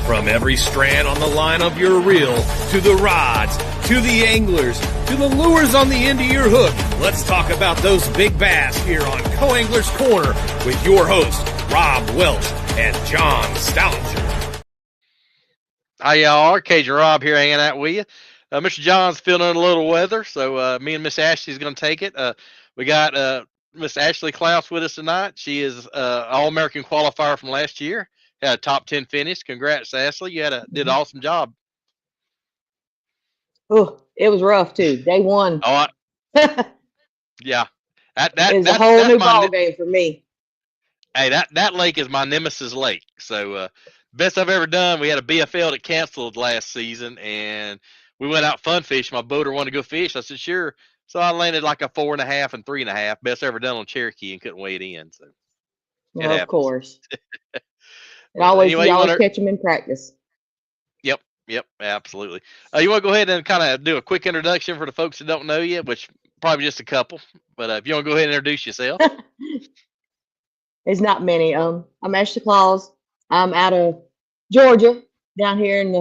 From every strand on the line of your reel, to the rods, to the anglers, to the lures on the end of your hook, let's talk about those big bass here on Co-Angler's Corner with your hosts, Rob Welch and John Stoudinger. Hi, y'all. Cajun Rob here hanging out with you. Mr. John's feeling a little weather, so me and Miss Ashley's going to take it. We got Miss Ashley Klaus with us tonight. She is All-American qualifier from last year. Had a top 10 finish. Congrats, Ashley. You did an awesome job. Oh, it was rough too. Day one. Oh, yeah. It was a whole new ball game for me. Hey, that lake is my nemesis lake. So best I've ever done. We had a BFL that canceled last season, and we went out fun fishing. My boater wanted to go fish. I said sure. So I landed like a 4.5 and 3.5. Best ever done on Cherokee, and couldn't weigh it in. So well, of course. You always catch them in practice. Yep, absolutely. You want to go ahead and kind of do a quick introduction for the folks that don't know you, which probably just a couple. But if you want to go ahead and introduce yourself. It's not many. I'm Ashley Klaus. I'm out of Georgia, down here in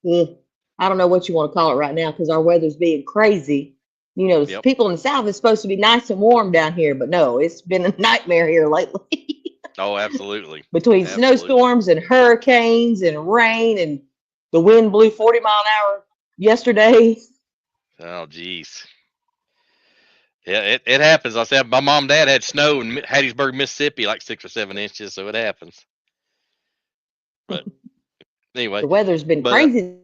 the I don't know what you want to call it right now because our weather's being crazy. You know, people in the South, it's supposed to be nice and warm down here, but no, it's been a nightmare here lately. Oh, absolutely. Between snowstorms and hurricanes and rain, and the wind blew 40 mile an hour yesterday. Oh, geez. Yeah, it happens. I said my mom and dad had snow in Hattiesburg, Mississippi, like 6 or 7 inches, so it happens. But anyway, the weather's been crazy.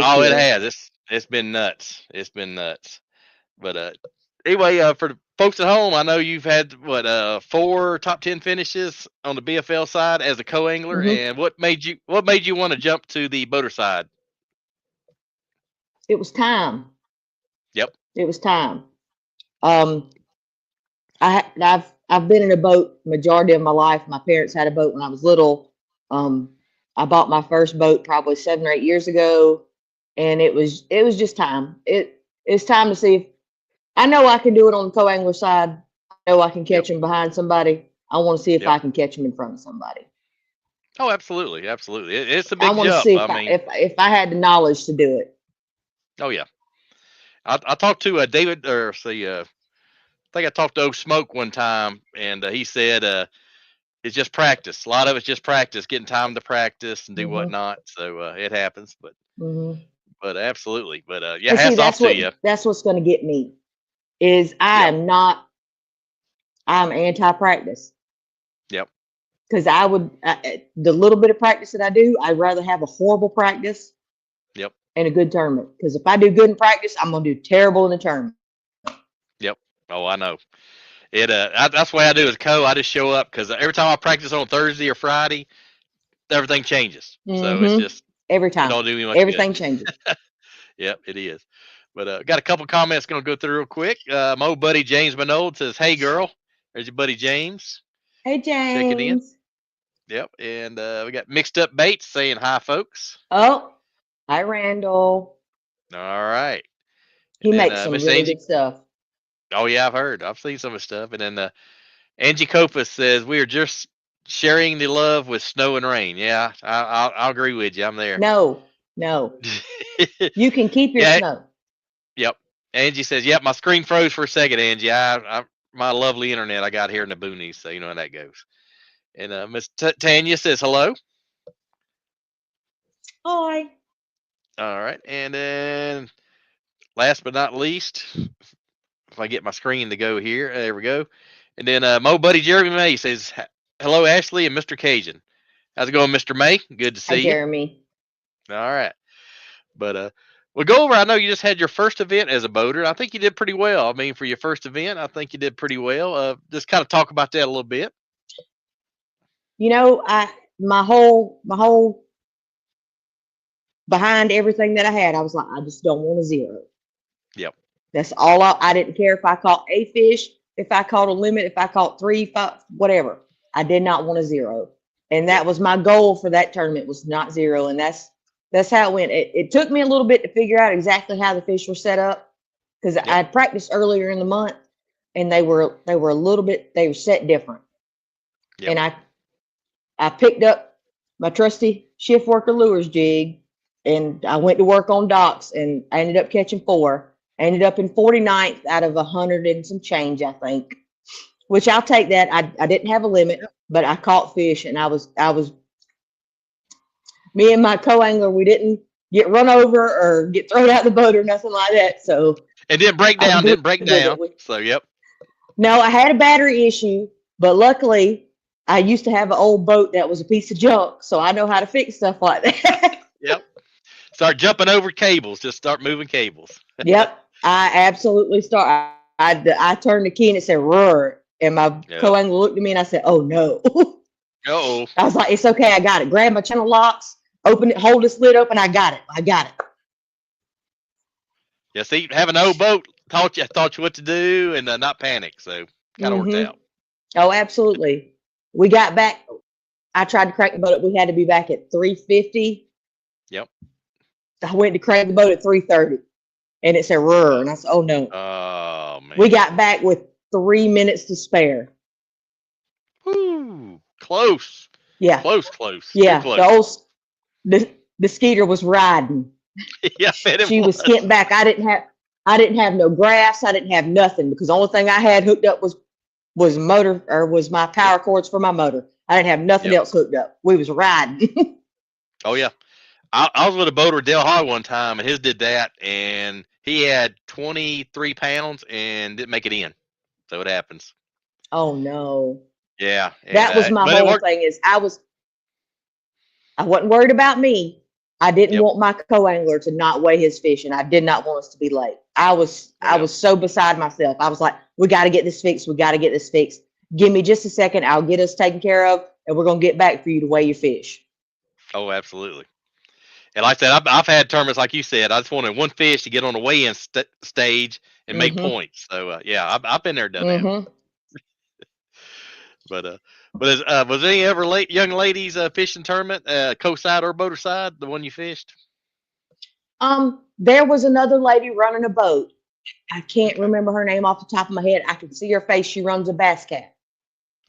Oh, it has. It's been nuts. It's been nuts. But anyway, for the folks at home, I know you've had 4 top 10 finishes on the BFL side as a co-angler. Mm-hmm. And what made you want to jump to the boater side? It was time. Yep. It was time. I've been in a boat majority of my life. My parents had a boat when I was little. I bought my first boat probably 7 or 8 years ago, and it was just time. It's time to see if I know I can do it on the co-angler side. I know I can catch them behind somebody. I want to see if I can catch them in front of somebody. Oh, absolutely, absolutely. It's a big jump. I want to see if I had the knowledge to do it. Oh yeah. I talked to David, I think I talked to O Smoke one time, and he said it's just practice. A lot of it's just practice, getting time to practice and do whatnot. So it happens, but absolutely. But yeah, hats off to you. That's what's going to get me. Is I'm anti-practice. Yep. Because the little bit of practice that I do, I'd rather have a horrible practice. Yep. And a good tournament. Because if I do good in practice, I'm gonna do terrible in the tournament. Yep. Oh, I know. It. That's the way I do as co. I just show up because every time I practice on Thursday or Friday, everything changes. So it's just every time. Don't do me much everything changes. Yep, it is. But got a couple comments going to go through real quick. My old buddy James Minold says, "Hey, girl." There's your buddy James. Hey, James. Checking in. Yep. And we got Mixed Up Baits saying hi, folks. Oh, hi, Randall. All right. He makes some really good stuff. Oh, yeah, I've heard. I've seen some of his stuff. And then Angie Kopus says, "We are just sharing the love with snow and rain." Yeah, I'll agree with you. I'm there. No. You can keep your snow. Yep. Angie says, "Yep, my screen froze for a second, Angie. My lovely internet I got here in the boonies, so you know how that goes." And Miss Tanya says hello. Hi. All right. And then last but not least, if I get my screen to go here, there we go. And then my buddy Jeremy May says, "Hello, Ashley and Mr. Cajun." How's it going, Mr. May? Good to see you. Jeremy. All right. But we'll go over. I know you just had your first event as a boater. I think you did pretty well. I mean, for your first event, I think you did pretty well. Just kind of talk about that a little bit. You know, my whole behind everything that I had, I was like, I just don't want a zero. Yep. That's all. I didn't care if I caught a fish, if I caught a limit, if I caught 3, 5, whatever. I did not want a zero, and that was my goal for that tournament, was not zero, and that's how it went. It took me a little bit to figure out exactly how the fish were set up, because I had practiced earlier in the month, and they were a little bit, they were set different. And I picked up my trusty shift worker lures jig, and I went to work on docks, and I ended up catching 4. I ended up in 49th out of 100 and some change, I think. Which I'll take that. I didn't have a limit, but I caught fish, and I was me and my co-angler, we didn't get run over or get thrown out the boat or nothing like that. So It didn't break I'm down. good Didn't break with it. down. So yep. No, I had a battery issue, but luckily I used to have an old boat that was a piece of junk, so I know how to fix stuff like that. Yep. Start jumping over cables. Just start moving cables. Yep, I absolutely start. I turned the key and it said "roar," and my Yep. co-angler looked at me and I said, "Oh no." Uh-oh. I was like, "It's okay, I got it." Grab my channel locks, open it, hold this lid open. I got it. Yeah, see, having an old boat taught you what to do and not panic. So kind of worked out. Oh, absolutely. We got back. I tried to crank the boat up. We had to be back at 3:50. Yep. I went to crank the boat at 3:30, and it said "roar," and I said, "Oh no." Oh man. We got back with 3 minutes to spare. Woo. Close. Yeah. Close. Yeah. Too close. The skeeter was riding. Yeah, I bet it She was skint back. I didn't have no grass. I didn't have nothing because the only thing I had hooked up was my power cords for my motor. I didn't have nothing else hooked up. We was riding. Oh yeah. I was with a boater, Del High, one time, and his did that, and he had 23 pounds and didn't make it in. So it happens. Oh no. Yeah. And, That was my whole thing is I wasn't worried about me. I didn't want my co-angler to not weigh his fish, and I did not want us to be late. I was so beside myself. I was like, we got to get this fixed. Give me just a second. I'll get us taken care of, and we're going to get back for you to weigh your fish. Oh, absolutely. And like I said, I've had tournaments like you said. I just wanted one fish to get on the weigh-in stage and make points. So yeah, I've been there, done that. But was any ever young ladies fishing tournament, co-side or boater side, the one you fished? There was another lady running a boat. I can't remember her name off the top of my head. I can see her face. She runs a bass cat.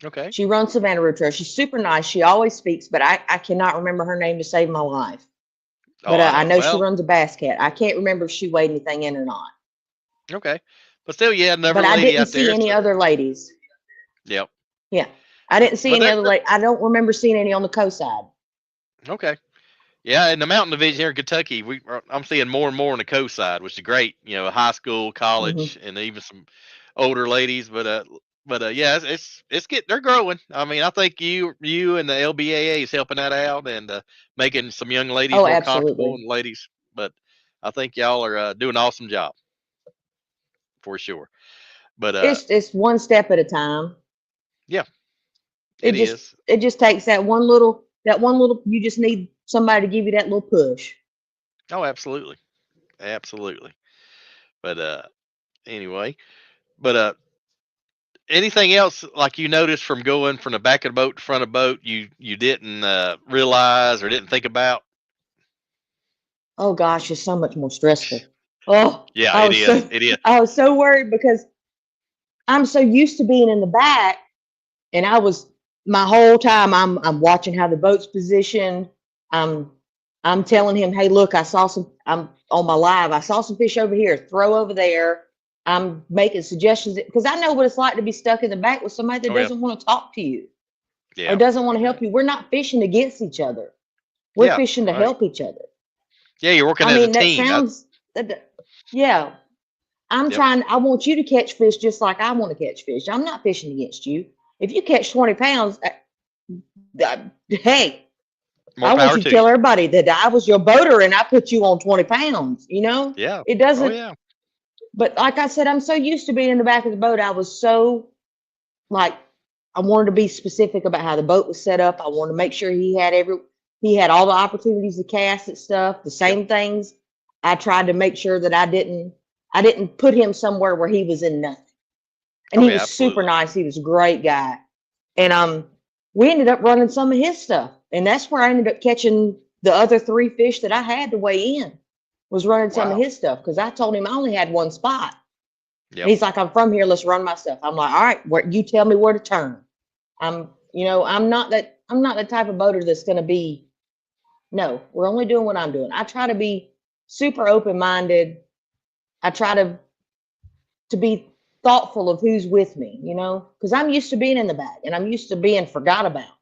Okay. She runs Savannah Road Trail. She's super nice. She always speaks, but I cannot remember her name to save my life. But I know she runs a bass cat. I can't remember if she weighed anything in or not. Okay. But still, yeah, never. But I didn't see any other ladies. Yep. Yeah. I didn't see any other ladies. I don't remember seeing any on the coast side. Okay. Yeah, in the mountain division here in Kentucky, I'm seeing more and more on the coast side, which is great. You know, high school, college, and even some older ladies. But yeah, it's they're growing. I mean, I think you and the LBAA is helping that out and making some young ladies more comfortable and ladies. But I think y'all are doing an awesome job for sure. But it's one step at a time. Yeah, it just takes that one little. You just need somebody to give you that little push. Oh, absolutely. But anyway, but anything else like you noticed from going from the back of the boat to front of the boat you didn't realize or didn't think about? Oh gosh, it's so much more stressful. Oh yeah, it is. I was so worried because I'm so used to being in the back, and my whole time I'm watching how the boat's positioned. I'm telling him, hey, look, I'm on my live. I saw some fish over here. Throw over there. I'm making suggestions because I know what it's like to be stuck in the back with somebody that doesn't want to talk to you or doesn't want to help you. We're not fishing against each other. We're fishing to help each other. Yeah, you're working as a team. Yeah. I want you to catch fish just like I want to catch fish. I'm not fishing against you. If you catch 20 pounds, hey, I want you to tell everybody that I was your boater and I put you on 20 pounds, you know? Yeah. It doesn't. But like I said, I'm so used to being in the back of the boat. I was so I wanted to be specific about how the boat was set up. I wanted to make sure he had all the opportunities to cast and stuff, the same things. I tried to make sure that I didn't put him somewhere where he was in nothing. And he was super nice. He was a great guy. And we ended up running some of his stuff. And that's where I ended up catching the other 3 fish that I had to weigh in, was running some of his stuff. Because I told him I only had one spot. Yep. He's like, I'm from here. Let's run my stuff. I'm like, all right, you tell me where to turn. I'm not I'm not the type of boater that's going to be, no, we're only doing what I'm doing. I try to be super open-minded. I try to be thoughtful of who's with me, you know, because I'm used to being in the back and I'm used to being forgot about.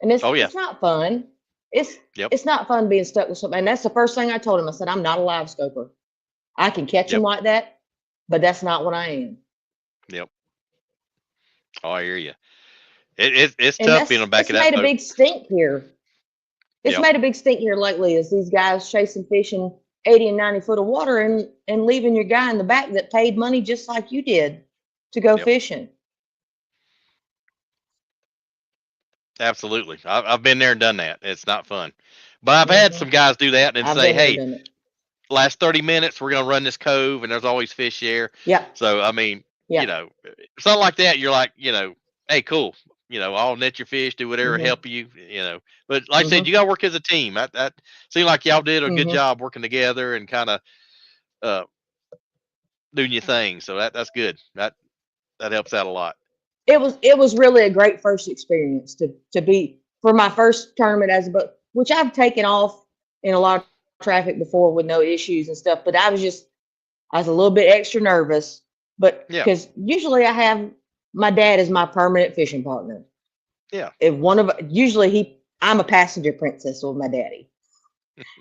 And Oh yeah. it's not fun. It's Yep. it's not fun being stuck with somebody. And that's the first thing I told him. I said, I'm not a live scoper. I can catch them Yep. like that, but that's not what I am. Yep. Oh, I hear you. It's And tough being on the back it's of that made a boat. big stink here. It's Yep. made a big stink here lately as these guys chasing fish in 80 and 90 foot of water and leaving your guy in the back that paid money just like you did to go Yep. fishing. Absolutely. I've been there and done that. It's not fun. But I've had some guys do that and I've say, been there, hey, done it. last 30 minutes, we're going to run this cove and there's always fish there. Yeah, So, I mean, yeah. you know, something like that, you're like, you know, hey, cool. You know, I'll net your fish, do whatever, help you, you know. But like I said, you got to work as a team. That seemed like y'all did a good job working together and kind of doing your thing. So that's good. That helps out a lot. It was really a great first experience to be for my first tournament as a boat, which I've taken off in a lot of traffic before with no issues and stuff. But I was a little bit extra nervous, but Yeah. because usually I have my dad as my permanent fishing partner. Yeah. If I'm a passenger princess with my daddy.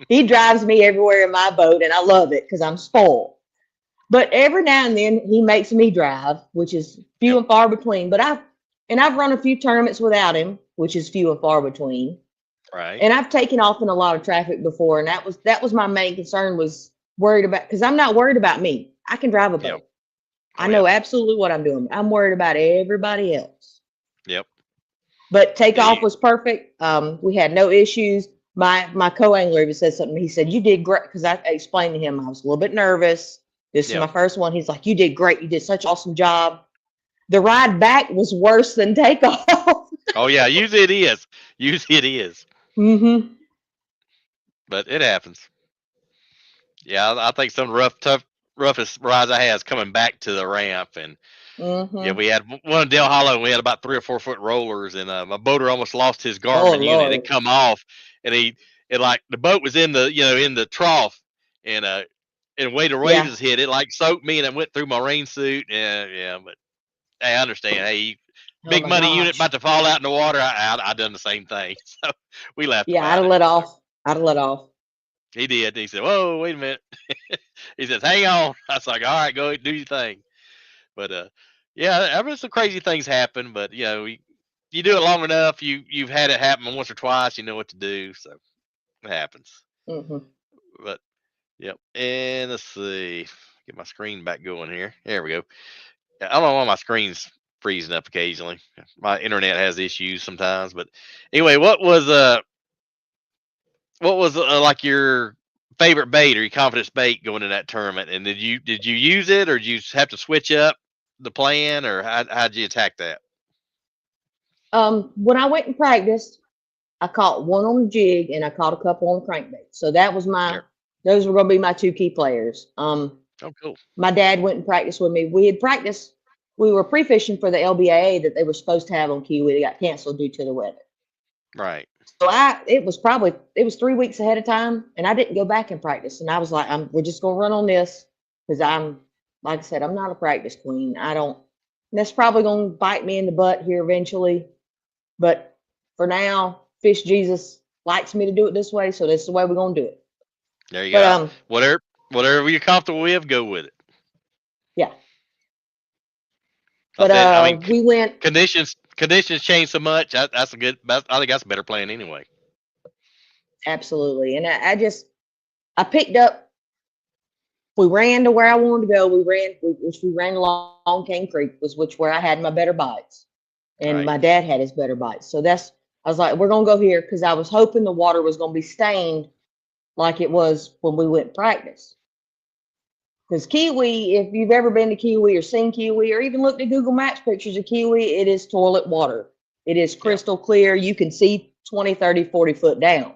He drives me everywhere in my boat, and I love it because I'm spoiled. But every now and then he makes me drive, which is few and far between. But I've run a few tournaments without him, which is few and far between. Right. And I've taken off in a lot of traffic before, and that was my main concern, was worried about, because I'm not worried about me. I can drive a boat. Yep. I know absolutely what I'm doing. I'm worried about everybody else. Yep. But takeoff was perfect. We had no issues. My co-angler even said something. He said, "You did great," because I explained to him I was a little bit nervous. This is my first one. He's like, "You did great. You did such an awesome job." The ride back was worse than takeoff. Oh yeah, usually it is. Usually it is. Mm-hmm. But it happens. Yeah, I think some roughest rides I had is coming back to the ramp, and yeah, we had one in Del Hollow. And we had about 3 or 4 foot rollers, and my boater almost lost his Garmin unit. It come off, and like the boat was in the in the trough, and the way the waves hit, it like soaked me, and it went through my rain suit. Yeah, but hey, I understand. Hey, big money unit about to fall out in the water. I done the same thing, so we laughed. Yeah, about I'd have let off. He did. He said, "Whoa, wait a minute." He says, "Hang on." I was like, "All right, go do your thing." But yeah, I mean, some crazy things happen. But you do it long enough, you've had it happen once or twice. You know what to do, so it happens. But yep. And let's see, get my screen back going here. There we go. I don't know why my screen's freezing up occasionally. My internet has issues sometimes. But anyway, what was like your favorite bait or your confidence bait going to that tournament? And did you use it, or did you have to switch up the plan, or how'd you attack that? When I went and practiced, I caught one on the jig and I caught a couple on the crankbait. So that was those were going to be my two key players. Oh, cool. My dad went and practiced with me. We were pre-fishing for the LBAA that they were supposed to have on Kiwi. They got canceled due to the weather. Right. So it was 3 weeks ahead of time, and I didn't go back and practice. And I was like, we're just gonna run on this because like I said, I'm not a practice queen. That's probably gonna bite me in the butt here eventually. But for now, Fish Jesus likes me to do it this way, so this is the way we're gonna do it. There you go. Whatever you're comfortable with, go with it. Yeah. But we went. Conditions change so much. That's a good. I think that's a better plan anyway. Absolutely, and I picked up. We ran to where I wanted to go. We ran along Cane Creek, which where I had my better bites, and my dad had his better bites. So I was like, we're gonna go here because I was hoping the water was gonna be stained like it was when we went practice. Because Kiwi, if you've ever been to Kiwi or seen Kiwi or even looked at Google Maps pictures of Kiwi, it is toilet water. It is crystal clear. You can see 20, 30, 40 foot down.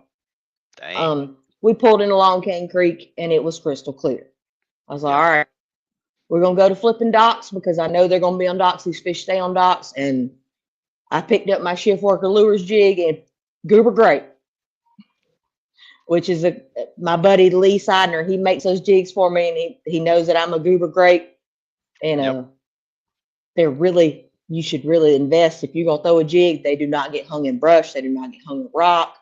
Dang. We pulled in along Cane Creek and it was crystal clear. I was like, all right, we're going to go to flipping docks because I know they're going to be on docks. These fish stay on docks. And I picked up my shift worker lures jig and goober grape, which is my buddy Lee Seidner. He makes those jigs for me, and he knows that I'm a goober grape. And Yep. you should really invest. If you're gonna throw a jig, they do not get hung in brush, they do not get hung in rock.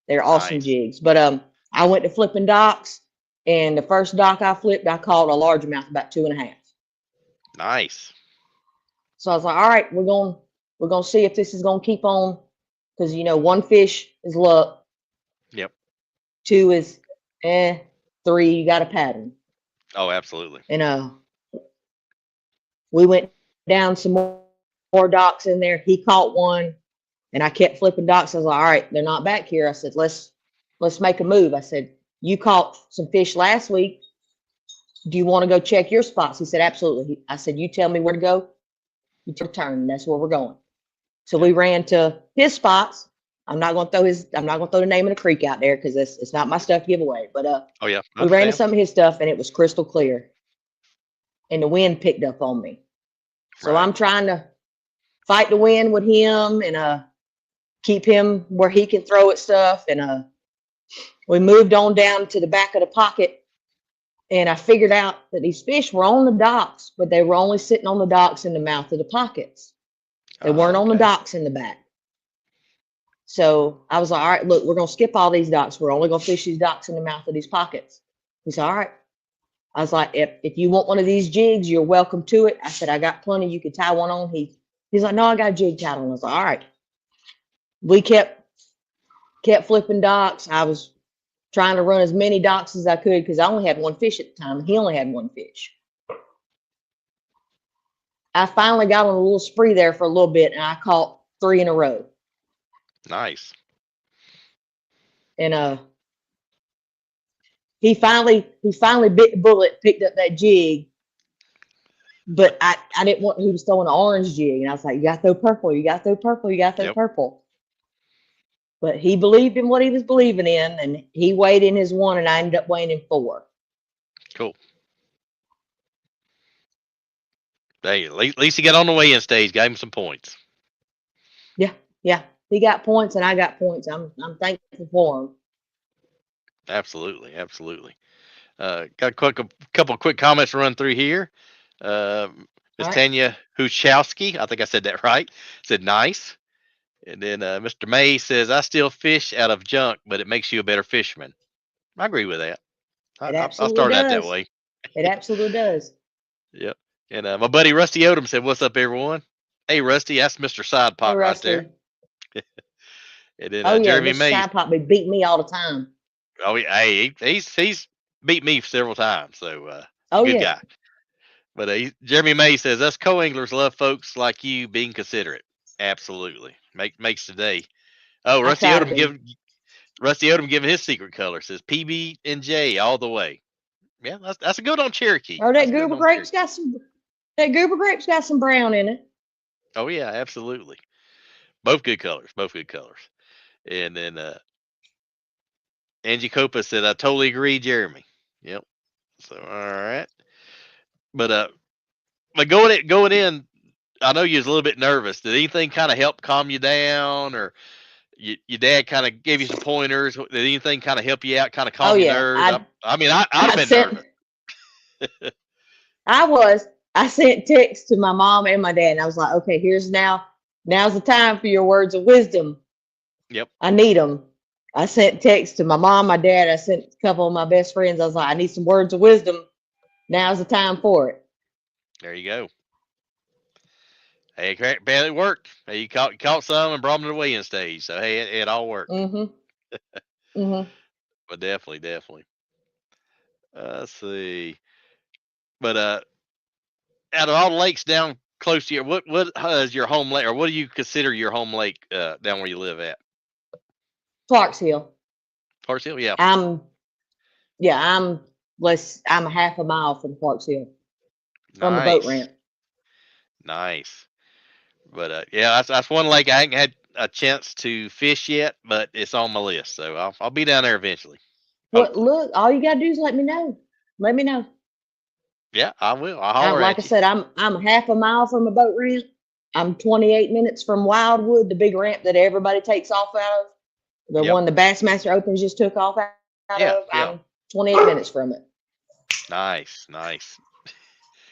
They're awesome Nice. jigs. But I went to flipping docks, and the first dock I flipped, I caught a largemouth about 2.5. Nice. So I was like, all right, we're gonna see if this is gonna keep on, because one fish is luck, Yep. 2 is 3 you got a pattern. Oh, absolutely. And we went down some more docks in there. He caught one, and I kept flipping docks. I was like, all right, they're not back here. I said, let's make a move. I said, you caught some fish last week. Do you want to go check your spots? He said, absolutely. I said, you tell me where to go. You take a turn, and that's where we're going. So we ran to his spots. I'm not gonna throw the name of the creek out there because it's not my stuff to give away. But Oh yeah. we ran to some of his stuff, and it was crystal clear. And the wind picked up on me. So Right. I'm trying to fight the wind with him and keep him where he can throw at stuff. And we moved on down to the back of the pocket, and I figured out that these fish were on the docks, but they were only sitting on the docks in the mouth of the pockets. They weren't on the Okay. docks in the back. So I was like, all right, look, we're gonna skip all these docks. We're only gonna fish these docks in the mouth of these pockets. He said, all right. I was like, if you want one of these jigs, you're welcome to it. I said, I got plenty. You could tie one on. He's like, no, I got a jig tied on. I was like, all right. We kept flipping docks. I was trying to run as many docks as I could because I only had one fish at the time. He only had one fish. I finally got on a little spree there for a little bit, and I caught 3 in a row. Nice. And he finally bit the bullet, picked up that jig. But I didn't want, he was throwing an orange jig, and I was like, you got to throw purple, you got to throw purple, you got to throw Yep. purple. But he believed in what he was believing in, and he weighed in his 1, and I ended up weighing in 4. Cool. Hey, at least he got on the weigh-in stage. Gave him some points. Yeah. He got points, and I got points. I'm thankful for him. Absolutely. Got a couple of quick comments to run through here. Miss All right. Tanya Huchowski, I think I said that right, said nice. And then Mr. May says, I still fish out of junk, but it makes you a better fisherman. I agree with that. It I'll absolutely start out that does. way. It absolutely does. Yep. And my buddy Rusty Odom said, what's up, everyone? Hey, Rusty, that's Mr. Side Pot Hey, right Rusty. there. And then Oh yeah, Jeremy Mr. May. Sidepop be beating me all the time. Oh, hey, he's beat me several times, so Oh good yeah. guy. But Jeremy May says us co-anglers love folks like you being considerate. Absolutely, makes the day. Oh, I try to be. Rusty Odom giving his secret color, says PB and J all the way. Yeah, that's a good on Cherokee. Oh, That's that a good goober on grape's Cherokee. got some brown in it. Oh yeah, absolutely. Both good colors. And then Angie Copa said, I totally agree, Jeremy. Yep. So all right. But going in, I know you was a little bit nervous. Did anything kind of help calm you down, or your dad kind of gave you some pointers? Did anything kind of help you out, kind of Oh calm your yeah. nerves? I'd have been sent nervous. I sent texts to my mom and my dad, and I was like, okay, now's the time for your words of wisdom. Yep. I need them. I sent texts to my mom, my dad. I sent a couple of my best friends. I was like, I need some words of wisdom. Now's the time for it. There you go. Hey, it worked. Hey, you caught some and brought them to the weigh-in stage. So hey, it all worked. Mm-hmm. But definitely. Let's see. But out of all the lakes down close to you, what is your home lake, or what do you consider your home lake down where you live at? Clarksville. Clarksville, yeah. I'm a half a mile from Clarksville, from the boat ramp. Nice. But yeah, that's one lake I haven't had a chance to fish yet, but it's on my list, so I'll be down there eventually. Well, look, all you gotta do is let me know. Let me know. Yeah, I will. I'll holler Like at I you. said, I'm half a mile from a boat ramp. I'm 28 minutes from Wildwood, the big ramp that everybody takes off out of, the Yep. one the Bassmaster Opens just took off out Yeah, of. yeah. I'm 28 minutes from it. Nice.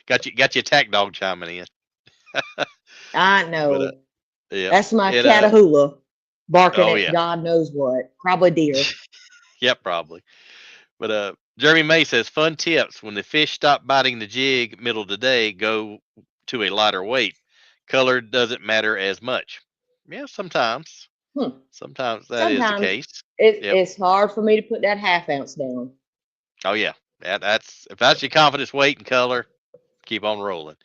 Got you attack dog chiming in. I But know. yeah. That's my It Catahoula barking oh at yeah. God knows what. Probably deer. Yep, probably. But Jeremy May says fun tips when the fish stop biting the jig middle of the day, go to a lighter weight. Color doesn't matter as much. Yeah, sometimes. Hmm. Sometimes that is the Sometimes case. Yep. it's hard for me to put that half ounce down. Oh yeah. That's if that's your confidence weight and color, keep on rolling.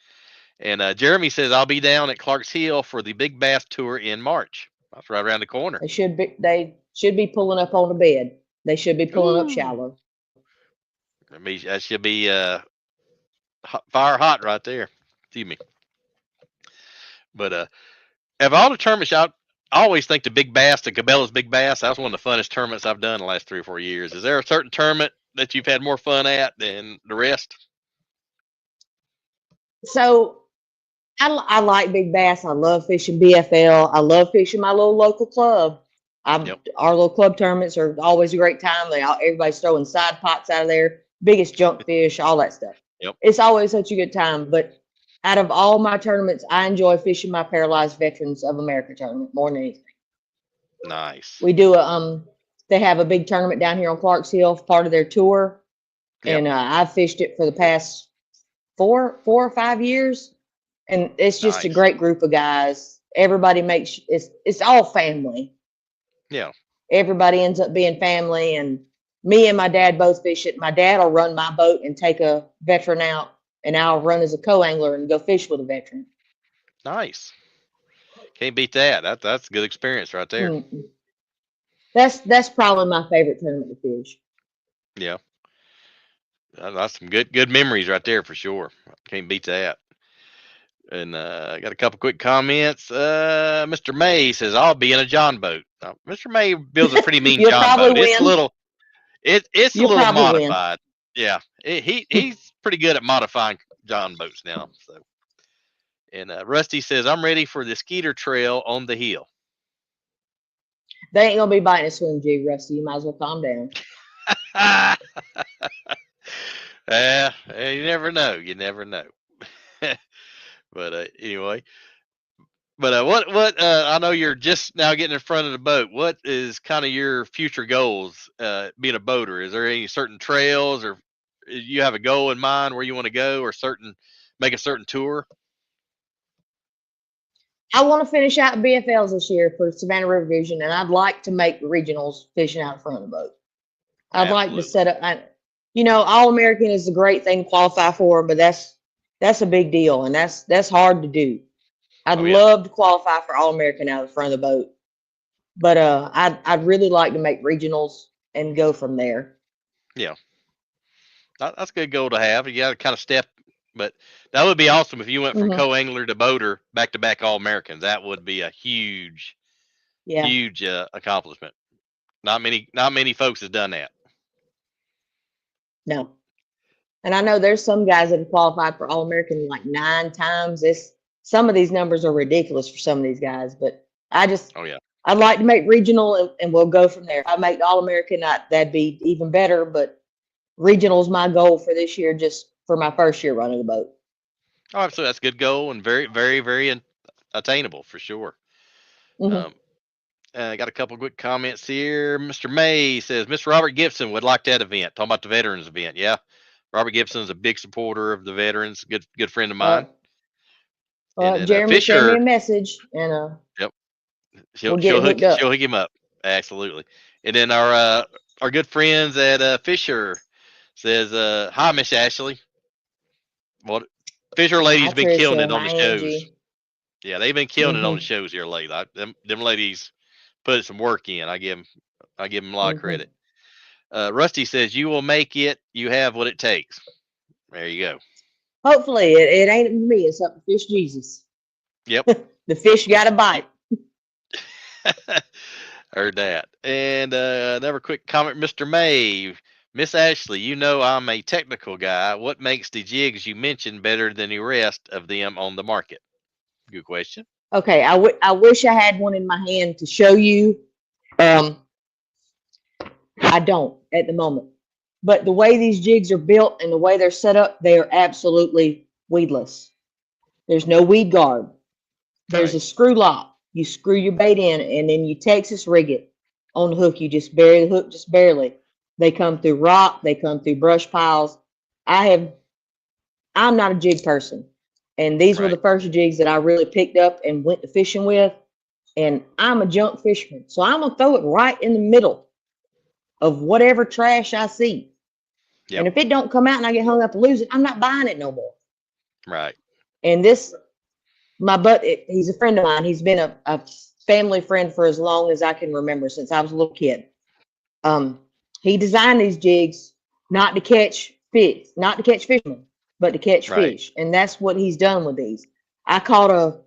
And Jeremy says I'll be down at Clark's Hill for the Big Bass Tour in March. That's right around the corner. They should be pulling up on the bed. They should be pulling up Ooh. shallow. I mean, that should be fire hot right there. Excuse me. But of all the tournaments, I always think the Big Bass, the Cabela's Big Bass, that was one of the funnest tournaments I've done in the last 3 or 4 years. Is there a certain tournament that you've had more fun at than the rest? So I like big bass. I love fishing BFL. I love fishing my little local club. Yep. Our little club tournaments are always a great time. Everybody's throwing side pots out of there, biggest junk fish, all that stuff. Yep. It's always such a good time. But out of all my tournaments, I enjoy fishing my Paralyzed Veterans of America tournament more than anything. Nice. We do they have a big tournament down here on Clark's Hill, part of their tour, Yep. and I've fished it for the past 4 or 5 years. And it's just a Nice. great group of guys. Everybody makes it's all family. Yeah. Everybody ends up being family, and me and my dad both fish it. My dad will run my boat and take a veteran out, and I'll run as a co-angler and go fish with a veteran. Nice. Can't beat that. That's a good experience right there. Mm. That's probably my favorite tournament to fish. Yeah. That's some good memories right there for sure. Can't beat that. And I got a couple quick comments. Mr. May says I'll be in a John boat. Now, Mr. May builds a pretty mean You'll John probably boat. It's a win. little it's a You'll little probably win. modified. Yeah, he's pretty good at modifying John boats now. So, and Rusty says I'm ready for the Skeeter Trail on the hill. They ain't gonna be biting a swim jig, Rusty. You might as well calm down. Yeah, you never know. You never know. But anyway, but what I know you're just now getting in front of the boat. What is kind of your future goals being a boater? Is there any certain trails or you have a goal in mind where you want to go or make a certain tour? I want to finish out BFLs this year for Savannah River Division, and I'd like to make regionals fishing out in front of the boat. I'd like to Absolutely. set up. All American is a great thing to qualify for, but that's a big deal, and that's hard to do. I'd Oh, yeah. love to qualify for All American out in front of the boat, but I'd really like to make regionals and go from there. Yeah, that's a good goal to have. You got to kind of step, but that would be awesome if you went from Hmm. co-angler to boater back to back All Americans. That would be a huge, Yeah, huge accomplishment. Not many folks have done that. no, and I know there's some guys that have qualified for All American like 9 times. Some of these numbers are ridiculous for some of these guys, but Oh yeah, I'd like to make regional, and we'll go from there. If I make the All American, that'd be even better. But regional's my goal for this year, just for my first year running the boat. oh absolutely, that's a good goal and very, very, very attainable for sure. Hmm. Um, I got a couple quick comments here. Mr. May says Mr. Robert Gibson would like that event. Talking about the veterans event, yeah. Robert Gibson's a big supporter of the veterans. Good friend of mine. And then Jeremy sent me Fisher, a message, and yep, we'll get it hooked up. she'll hook him up. Absolutely. And then our good friends at Fisher says hi Miss Ashley. What Fisher ladies Hi, been killing Trisha. it on the Hi, shows. Angie. Yeah, they've been killing it on the Hmm. shows here lately. Them ladies put some work in. I give them a lot of Hmm. credit. Rusty says you will make it. You have what it takes. There you go. Hopefully, it ain't me. It's up to Fish Jesus. Yep. The fish got a bite. Heard that. And another quick comment, Mr. May. Miss Ashley, you know I'm a technical guy. What makes the jigs you mentioned better than the rest of them on the market? Good question. Okay, I wish I had one in my hand to show you. I don't at the moment. But the way these jigs are built and the way they're set up, they are absolutely weedless. There's no weed guard. There's Right. a screw lock. You screw your bait in and then you Texas rig it on the hook. You just bury the hook just barely. They come through rock. They come through brush piles. I'm not a jig person. And these were Right. the first jigs that I really picked up and went to fishing with. And I'm a junk fisherman. So I'm going to throw it right in the middle of whatever trash I see. Yep. And if it don't come out and I get hung up and lose it, I'm not buying it no more. Right. And he's a friend of mine. He's been a family friend for as long as I can remember, since I was a little kid. He designed these jigs not to catch fish, not to catch fishermen, but to catch Right. fish. And that's what he's done with these. I caught a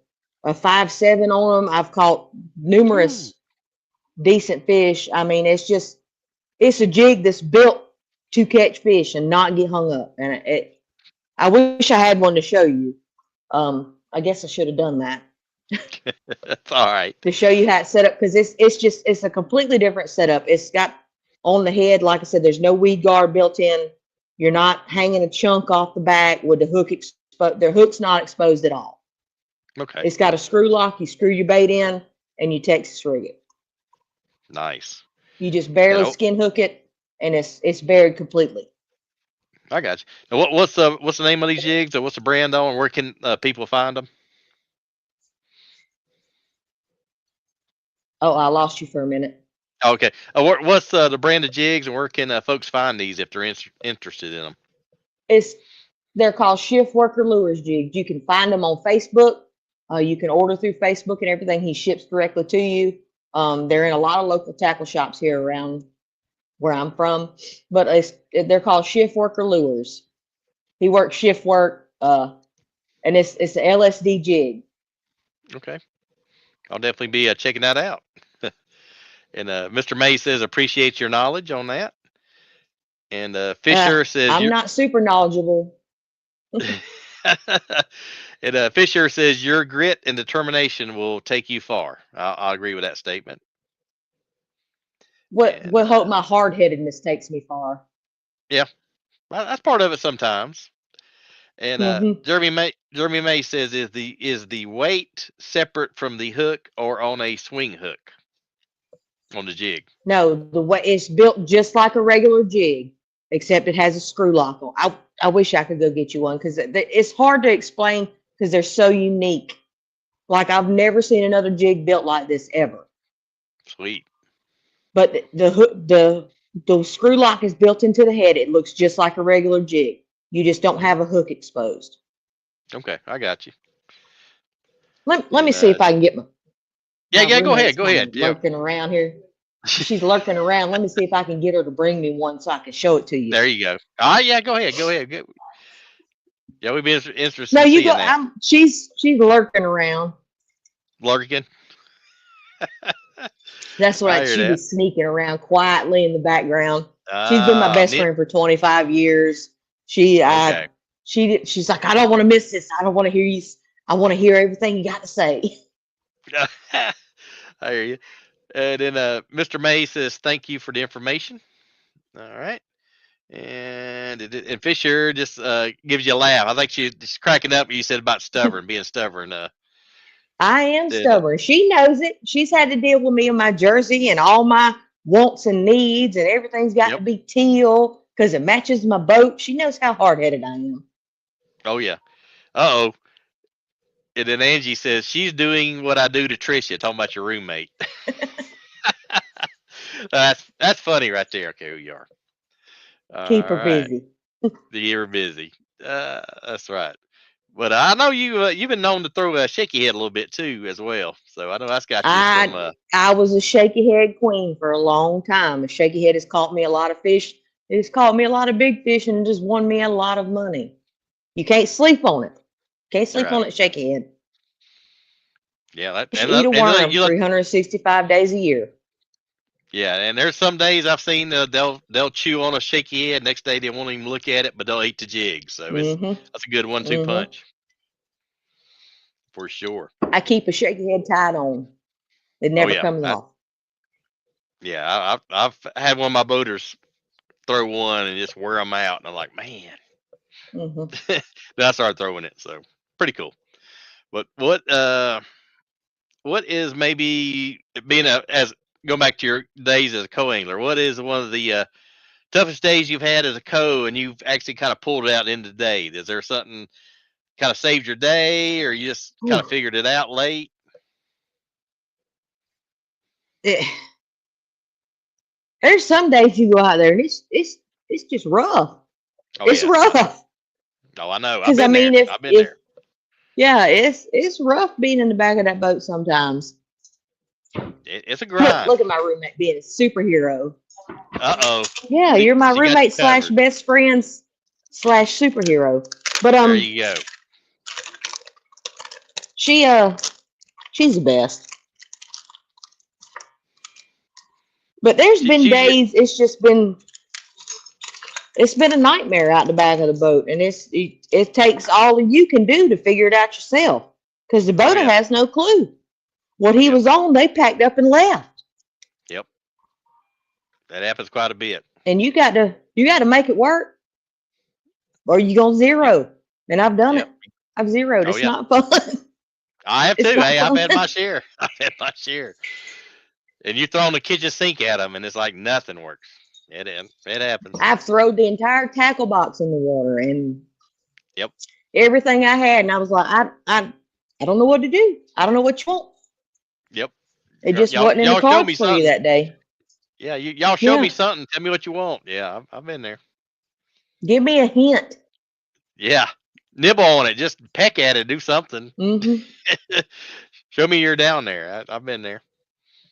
5.7 on them. I've caught numerous decent fish. I mean, it's a jig that's built to catch fish and not get hung up. And I wish I had one to show you. I guess I should have done that That's all right. to show you how it's set up, because it's a completely different setup. It's got on the head, like I said, there's no weed guard built in. You're not hanging a chunk off the back with the hook exposed. Their hook's not exposed at all. Okay. It's got a screw lock. You screw your bait in and you Texas rig it. Nice. You just barely Now, skin hook it, and it's buried completely. I got you. Now, what's the name of these jigs, or what's the brand on? Where can people find them? Oh, I lost you for a minute. Okay. What's the brand of jigs, and where can folks find these if they're interested in them? They're called Shift Worker Lures jigs. You can find them on Facebook. You can order through Facebook and everything. He ships directly to you. They're in a lot of local tackle shops here around where I'm from, but they're called Shift Worker Lures. He works shift work, and it's an LSD jig. Okay. I'll definitely be checking that out. And Mr. May says appreciates your knowledge on that. And Fisher says I'm not super knowledgeable. And Fisher says your grit and determination will take you far. I'll agree with that statement. What hope my hard headedness takes me far. Yeah, well, that's part of it sometimes. And Jeremy May says is the weight separate from the hook or on a swing hook on the jig? No, the way it's built just like a regular jig, except it has a screw lock on. I wish I could go get you one, because it's hard to explain because they're so unique. Like, I've never seen another jig built like this ever. Sweet. But the screw lock is built into the head. It looks just like a regular jig. You just don't have a hook exposed. Okay, I got you. Let me see if I can get my Go ahead. Lurking around here. She's lurking around. Let me see if I can get her to bring me one so I can show it to you. There you go. Yeah, go ahead. Yeah, we'd be interested. No, in you seeing go. That. She's lurking around. Lurking. That's right. She'd be sneaking around quietly in the background. She's been my best friend for 25 years. She's like, I don't want to miss this. I don't want to hear you. I want to hear everything you got to say. I hear you. And then Mr. May says, thank you for the information. All right. And Fisher just gives you a laugh. I think she's cracking up when you said about being stubborn. I am stubborn. She knows it. She's had to deal with me in my jersey and all my wants and needs, and everything's got to be teal because it matches my boat. She knows how hard-headed I am. Oh, yeah. Uh-oh. And then Angie says, she's doing what I do to Tricia, talking about your roommate. That's funny right there. Okay, who you are. Keep her busy. Keep her busy. That's right. But I know you've been known to throw a shaky head a little bit too, as well. So I know that's got you some. I was a shaky head queen for a long time. A shaky head has caught me a lot of fish. It's caught me a lot of big fish and just won me a lot of money. You can't sleep on it. Can't sleep on it, shaky head. Yeah, eat a worm 365 days a year. Yeah, and there's some days I've seen they'll chew on a shaky head. Next day they won't even look at it, but they'll eat the jig. So that's a good 1-2 punch. for sure. I keep a shaky head tied on. It never yeah. comes off. Yeah, I've had one of my boaters throw one and just wear them out, and I'm like, man. hmm Then I started throwing it, so pretty cool. But what is maybe being as going back to your days as a co-angler? What is one of the toughest days you've had as a co, and you've actually kind of pulled it out into the day? Is there something kind of saved your day, or you just kind of figured it out late? There's some days you go out there and it's just rough. Oh It's yeah. rough. Oh, I know. I've Because I been mean, there. I've been there. yeah, it's rough being in the back of that boat sometimes. It's a grind. Look at my roommate being a superhero. Uh-oh. Yeah, She you're my got you roommate / covered. best friends / superhero. But There you go. she's the best. But there's been days it's been a nightmare out the back of the boat, and it takes all you can do to figure it out yourself, because the boater has no clue what he was on. They packed up and left. Yep, that happens quite a bit. And you got to make it work, or you gonna zero. And I've done it. I've zeroed. It's not fun. I have too. Hey, I've had my share. I've had my share. And you're throwing the kitchen sink at them, and it's like nothing works. It happens. I've thrown the entire tackle box in the water and everything I had, and I was like, I don't know what to do. I don't know what you want. Yep. It just wasn't in the cards for you that day. Yeah, y'all show me something. Tell me what you want. Yeah, I've been there. Give me a hint. Yeah, nibble on it. Just peck at it. Do something. Mm-hmm. Show me you're down there. I've been there.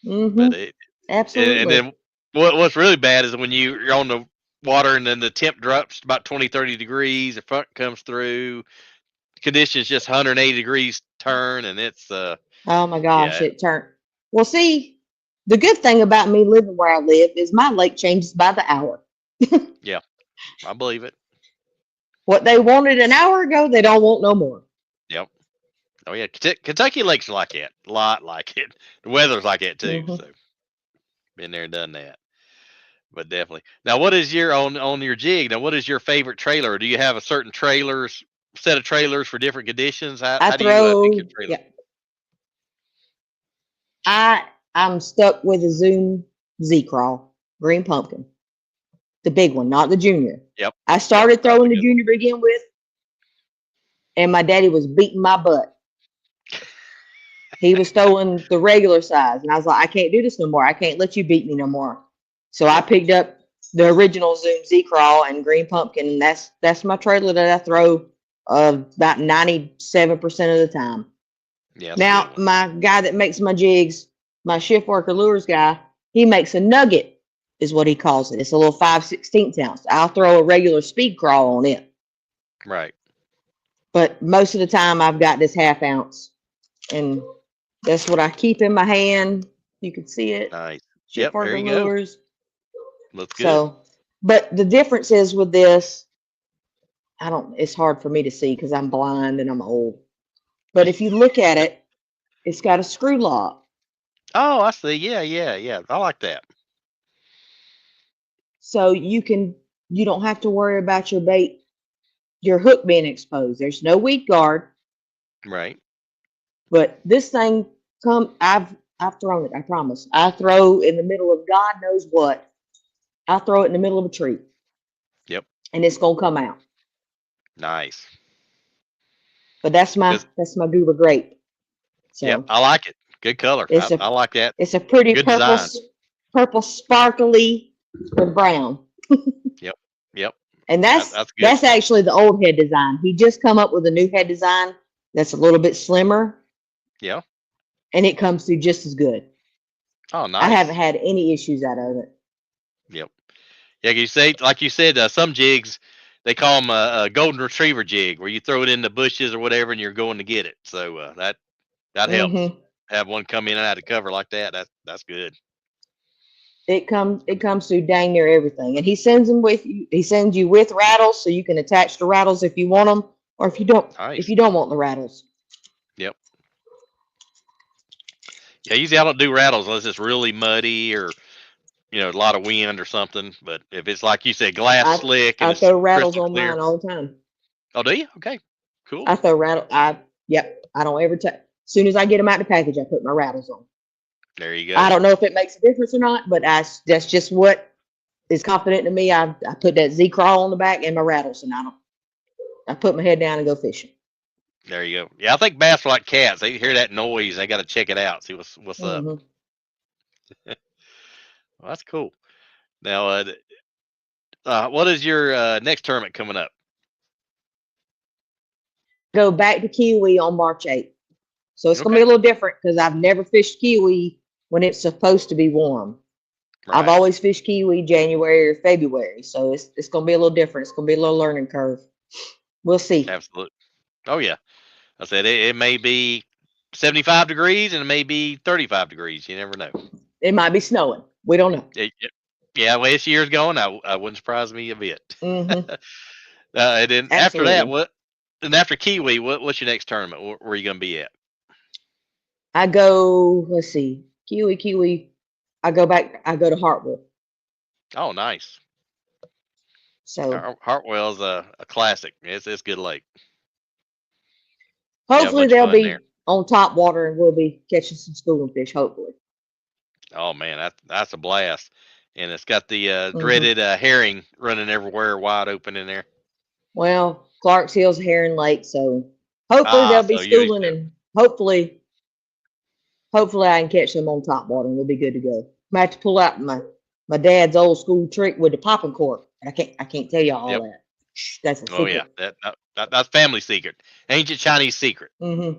Mm-hmm. But Absolutely. And then what's really bad is when you're on the water and then the temp drops about 20, 30 degrees. The front comes through. Conditions just 180 degrees turn, and it's oh my gosh, it turned. Well, see, the good thing about me living where I live is my lake changes by the hour. Yeah, I believe it. What they wanted an hour ago, they don't want no more. Yep. Oh yeah, Kentucky lakes are like that. A lot like it. The weather's like that too. Mm-hmm. So been there and done that. But definitely. Now, what is your on your jig? Now, what is your favorite trailer? Do you have a certain set of trailers for different conditions? How do you pick your trailer? Yeah. I'm stuck with a Zoom Z-Crawl, green pumpkin, the big one, not the junior. Yep. I started throwing the junior to begin with, and my daddy was beating my butt. He was throwing the regular size, and I was like, I can't do this no more. I can't let you beat me no more. So I picked up the original Zoom Z-Crawl and green pumpkin, and that's my trailer that I throw about 97% of the time. Yeah. Now, my guy that makes my jigs, my shift worker lures guy, he makes a nugget, is what he calls it. It's a little 5/16 ounce. I'll throw a regular speed crawl on it. Right. But most of the time, I've got this 1/2 ounce, and that's what I keep in my hand. You can see it. Nice. Shift worker lures. Looks good. So, but the difference is with this, it's hard for me to see because I'm blind and I'm old. But if you look at it, it's got a screw lock. Oh, I see. Yeah. I like that. So you don't have to worry about your hook being exposed. There's no weed guard. Right. But this thing I've thrown it, I promise. I throw in the middle of God knows what. I throw it in the middle of a tree. Yep. And it's gonna come out. Nice. But that's my goober grape. So yep, I like it. Good color. I like that. It's a pretty good purple sparkly with brown. Yep. And that's actually the old head design. He just come up with a new head design that's a little bit slimmer. Yeah. And it comes through just as good. Oh, nice. I haven't had any issues out of it. Yep. Yeah, like you said, some jigs, they call them a golden retriever jig, where you throw it in the bushes or whatever, and you're going to get it. So that helps. Mm-hmm. Have one come in and out of cover like that. That's good. It comes through dang near everything, and he sends them with you. He sends you with rattles, so you can attach the rattles if you want them, or if you don't. Nice. If you don't want the rattles. Yep. Yeah, usually I don't do rattles unless it's really muddy or a lot of wind or something. But if it's like you said, glass I slick and I it's throw rattles crystal on clear. mine all the time. Oh, do you? Okay, cool. I throw rattle. Yep. I don't ever touch. As soon as I get them out the package, I put my rattles on. There you I go. don't know if it makes a difference or not, but that's just what is confident to me. I put that Z crawl on the back and my rattles, and I put my head down and go fishing. There you go. Yeah, I think bass are like cats. They hear that noise, they got to check it out, see what's up. Hmm. Well, that's cool. Now, what is your next tournament coming up? Go back to Kiwi on March 8th. So it's gonna be Okay. a little different because I've never fished Kiwi when it's supposed to be warm. I've Right. always fished Kiwi January or February, so it's gonna be a little different. It's gonna be a little learning curve. We'll see. Absolutely. Oh yeah. I said it may be 75 degrees and it may be 35 degrees. You never know. It might be snowing. We don't know. Yeah, the way this year's going, I wouldn't surprise me a bit. Hmm. And then after that, Absolutely. And after Kiwi, what's your next tournament? Where are you going to be at? I go. Let's see. Kiwi. I go back. I go to Hartwell. Oh, nice. So Hartwell's a classic. It's good lake. hopefully Much they'll fun there. be on top water and we'll be catching some schooling fish. Hopefully. Oh man, that's a blast. And it's got the Hmm. dreaded herring running everywhere, wide open in there. Well, Clark's Hill's Heron Lake, so hopefully they'll be So you schooling, and hopefully I can catch them on top water and we'll be good to go. I have to pull out my dad's old school trick with the popping cork. I can't tell you all Yep. that. That's a Oh yeah, secret. that's family secret, ancient Chinese secret. Hmm.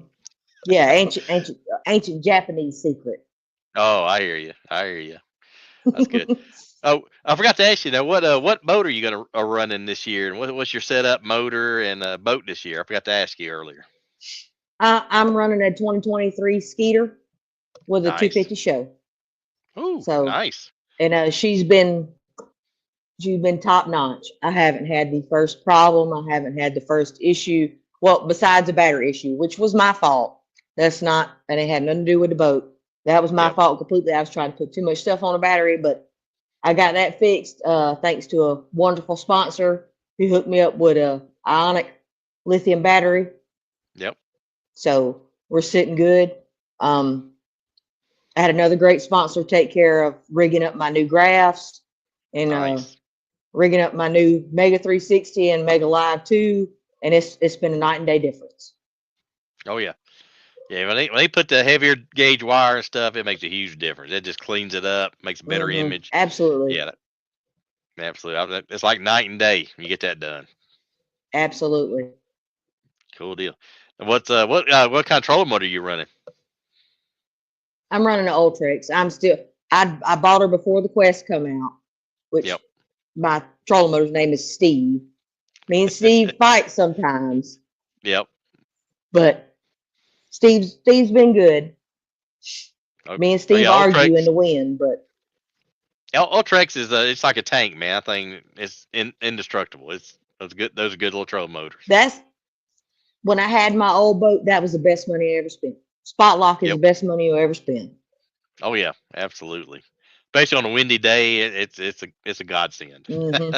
Yeah, ancient Japanese secret. Oh, I hear you. That's good. Oh, I forgot to ask you though. What boat are you gonna running this year, and what's your setup, motor, and boat this year? I forgot to ask you earlier. I'm running a 2023 Skeeter with a Nice. 250 show. Ooh, So, nice. and she's been top notch. I haven't had the first problem. I haven't had the first issue. Well, besides the battery issue, which was my fault. And it had nothing to do with the boat. That was my Yep. fault completely. I was trying to put too much stuff on the battery, but I got that fixed thanks to a wonderful sponsor who hooked me up with a ionic lithium battery. Yep. So we're sitting good. I had another great sponsor take care of rigging up my new graphs and Nice. rigging up my new Mega 360 and Mega Live 2, and it's been a night and day difference. Oh yeah. Yeah, when they put the heavier gauge wire and stuff, it makes a huge difference. It just cleans it up, makes a better image. Absolutely. Yeah, absolutely. It's like night and day. You get that done. Absolutely. Cool deal. And what kind of trolling motor are you running? I'm running an Ultrex. I bought her before the Quest come out, which Yep. my trolling motor's name is Steve. Me and Steve fight sometimes, Yep. but Steve's been good. Okay. Me and Steve yeah, argue in Ultrex. the wind, but Ultrex is it's like a tank, man. I think it's indestructible. Those are good little trolling motors. that's when I had my old boat. That was the best money I ever spent. Spot lock is Yep. the best money you'll ever spend. Oh yeah, absolutely. Especially on a windy day, it's a godsend. Hmm.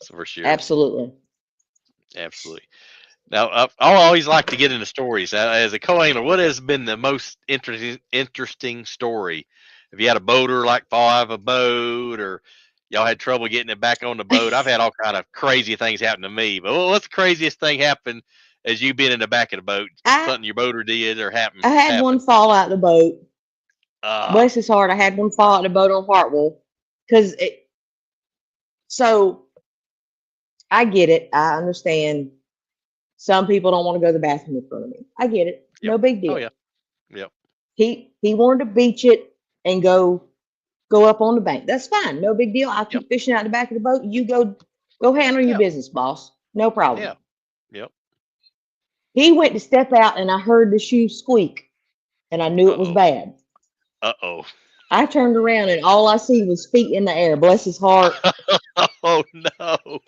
So for sure. Absolutely. Absolutely. Now, I always like to get into stories. As a co-angler, what has been the most interesting story? Have you had a boater like fall out of a boat, or y'all had trouble getting it back on the boat? I've had all kind of crazy things happen to me. But what's the craziest thing happen as you been in the back of the boat? Something your boater did or happened? I had one fall out the boat. Bless his heart, I had one fall out the boat on Hartwell because so I get it. I understand. Some people don't want to go to the bathroom in front of me. I get it. Yep. No big deal. Oh yeah. Yep. He wanted to beach it and go up on the bank. That's fine. No big deal. I'll keep fishing out the back of the boat. You go handle your business, boss. No problem. Yeah. Yep. He went to step out and I heard the shoe squeak and I knew it was bad. Uh-oh. I turned around and all I see was feet in the air. Bless his heart. Oh no.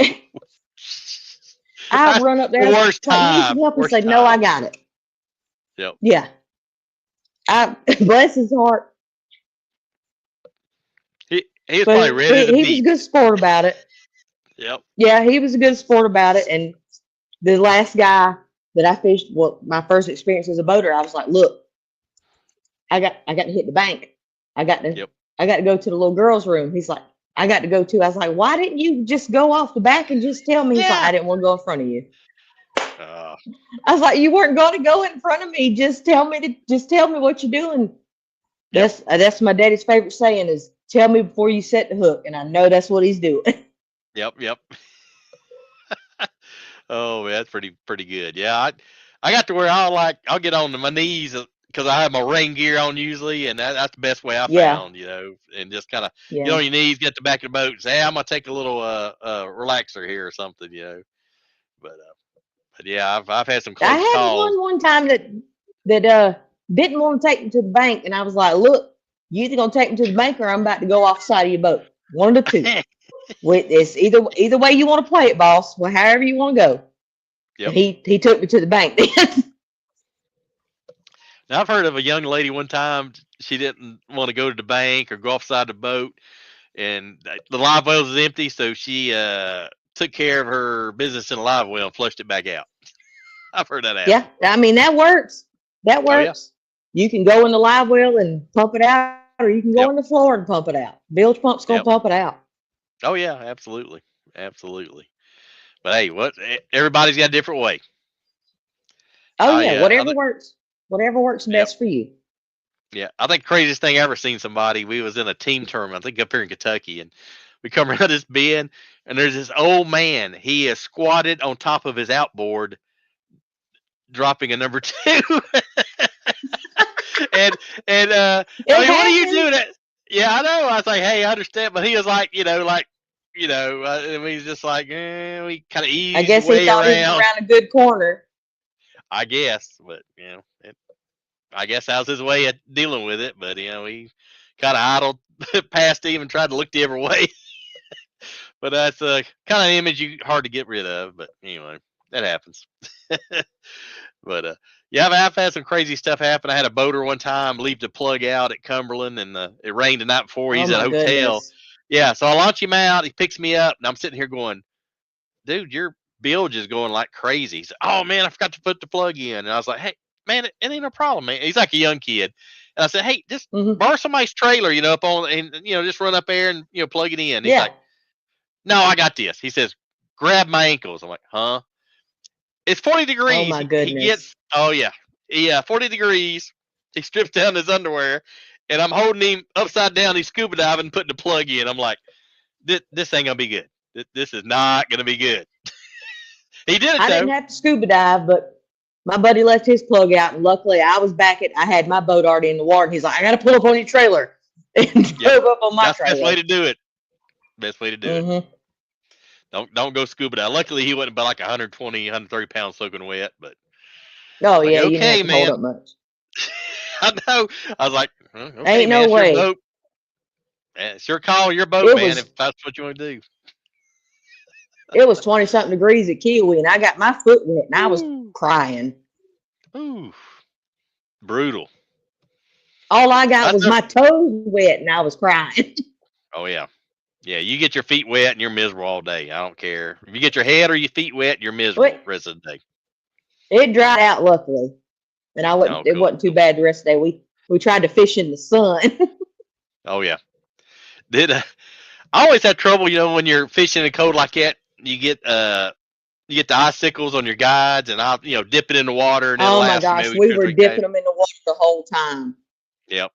I run up there. Worst Like, need time. some help and Worst say, no, time. I got it. Yep. Yeah. Bless his heart. He was But probably ready to he was a beat. good sport about it. Yep. Yeah, he was a good sport about it. And the last guy that I fished, well, my first experience as a boater, I was like, look, I got to hit the bank. I got to Yep. go to the little girl's room. He's like, I got to go too. I was like, why didn't you just go off the back and just tell me? He's like, Yeah. I didn't want to go in front of you. Uh, I was like, you weren't going to go in front of me. Just tell me what you're doing. Yep. That's my daddy's favorite saying is tell me before you set the hook. And I know that's what he's doing. Yep. Oh, man, that's pretty good. Yeah, I got to where I'll get on my knees because I have my rain gear on usually, and that's the best way I Yeah. found, and just kind of get Yeah. on your knees, get the back of the boat, and say, hey, I'm gonna take a little relaxer here or something, But yeah, I've had some I close had calls. one time that didn't want to take me to the bank, and I was like, look, you either gonna take me to the bank or I'm about to go off the side of your boat. One of the two. It's either way you want to play it, boss. Well, however you want to go. Yep. He took me to the bank. Now I've heard of a young lady one time. She didn't want to go to the bank or go offside the boat, and the live well was empty, so she took care of her business in a live well and flushed it back out. I've heard that happen. Yeah, I mean that works. That Oh yeah. works. You can go in the live well and pump it out, or you can go Yep. in the floor and pump it out. Bilge pump's gonna Yep. pump it out. Oh yeah, absolutely. But hey, everybody's got a different way. Oh yeah, whatever works Yep. best for you. Yeah, I think the craziest thing I ever seen somebody. We was in a team tournament, I think up here in Kentucky, and we come around this bend, and there's this old man. He is squatted on top of his outboard, dropping a number 2. and I mean, what are you doing? Yeah, I know. I was like, hey, I understand, but he was like, and he's just like, we kind of eased I guess way he thought he was around. around a good corner. I guess, but I guess that was his way of dealing with it. But he kind of idled past him and tried to look the other way. But that's a kind of image hard to get rid of. But anyway, that happens. But yeah, I've had some crazy stuff happen. I had a boater one time leave the plug out at Cumberland, and it rained the night before. He's Oh at a my hotel. goodness. Yeah, so I launch him out. He picks me up, and I'm sitting here going, dude, your bilge is going like crazy. He said, oh man, I forgot to put the plug in. And I was like, hey, man, it ain't no problem, man. He's like a young kid. And I said, hey, just borrow somebody's trailer, up on, and just run up there and plug it in. He's Yeah. like, no, I got this. He says, grab my ankles. I'm like, huh? It's 40 degrees. Oh my goodness. Oh yeah, 40 degrees. He strips down his underwear, and I'm holding him upside down. He's scuba diving, putting the plug in. I'm like, this ain't gonna be good. This is not gonna be good. He did it I though. didn't have to scuba dive, but my buddy left his plug out, and luckily I was I had my boat already in the water, and he's like, I gotta pull up on your trailer. And drove up on my That's trailer. the best way to do it. Best way to do it. Don't go scuba dive. Luckily, he wasn't about like 120, 130 pounds soaking wet, but Oh like, yeah, you okay, didn't have to man. hold up much. I know. I was like, okay, Ain't man, no it's way. your boat. It's your call, your boat, man, if that's what you want to do. It was 20-something degrees at Kiwi, and I got my foot wet, and I was crying. Ooh, brutal. All I got was my toes wet, and I was crying. Oh yeah. Yeah, you get your feet wet and you're miserable all day. I don't care. If you get your head or your feet wet, you're miserable the rest of the day. It dried out luckily, and it wasn't too bad the rest of the day. We tried to fish in the sun. Oh yeah. I always have trouble, when you're fishing in cold like that. You get the icicles on your guides, and I'll dip it in the water. And oh my gosh, we were dipping them in the water the whole time. Yep,